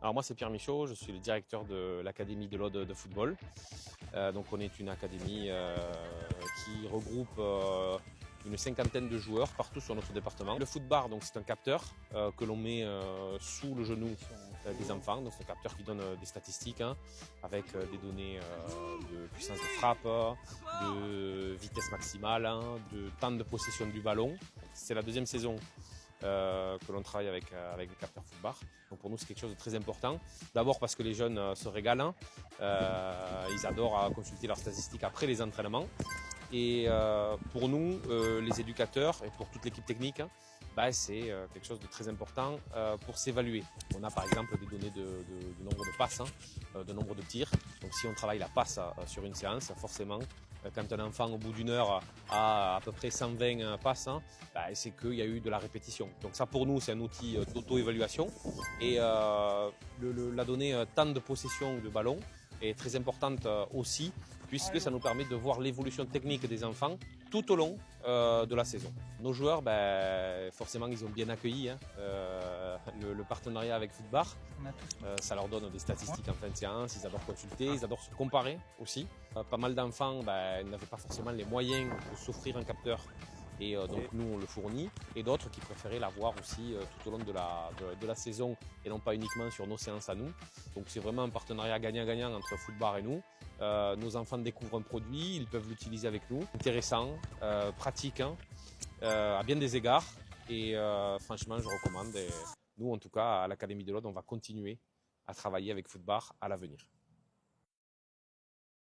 Alors moi c'est Pierre Michaud, je suis le directeur de l'Académie de l'Aude de football. Donc on est une académie qui regroupe une cinquantaine de joueurs partout sur notre département. Le footbar, donc c'est un capteur que l'on met sous le genou des enfants. Donc c'est un capteur qui donne des statistiques avec des données de puissance de frappe, de vitesse maximale, de temps de possession du ballon. C'est la deuxième saison que l'on travaille avec le capteur footbar. Donc pour nous c'est quelque chose de très important. D'abord parce que les jeunes se régalent, ils adorent consulter leurs statistiques après les entraînements. Et pour nous, les éducateurs et pour toute l'équipe technique, c'est quelque chose de très important pour s'évaluer. On a par exemple des données de nombre de passes, de nombre de tirs. Donc si on travaille la passe sur une séance, forcément, quand un enfant au bout d'une heure a à peu près 120 passes, c'est qu'il y a eu de la répétition. Donc ça pour nous c'est un outil d'auto-évaluation. Et la donnée temps de possession de ballon est très importante aussi, puisque ça nous permet de voir l'évolution technique des enfants tout au long de la saison. Nos joueurs, forcément, ils ont bien accueilli le partenariat avec Footbar. Ça leur donne des statistiques en fin de séance, ils adorent consulter, ils adorent se comparer aussi. Pas mal d'enfants n'avaient pas forcément les moyens de s'offrir un capteur. Et donc nous on le fournit, et d'autres qui préféraient l'avoir aussi tout au long de la saison et non pas uniquement sur nos séances à nous. Donc c'est vraiment un partenariat gagnant-gagnant entre Footbar et nous. Nos enfants découvrent un produit, ils peuvent l'utiliser avec nous. Intéressant, pratique à bien des égards, et franchement je recommande. Et nous en tout cas à l'Académie de l'Aude on va continuer à travailler avec Footbar à l'avenir.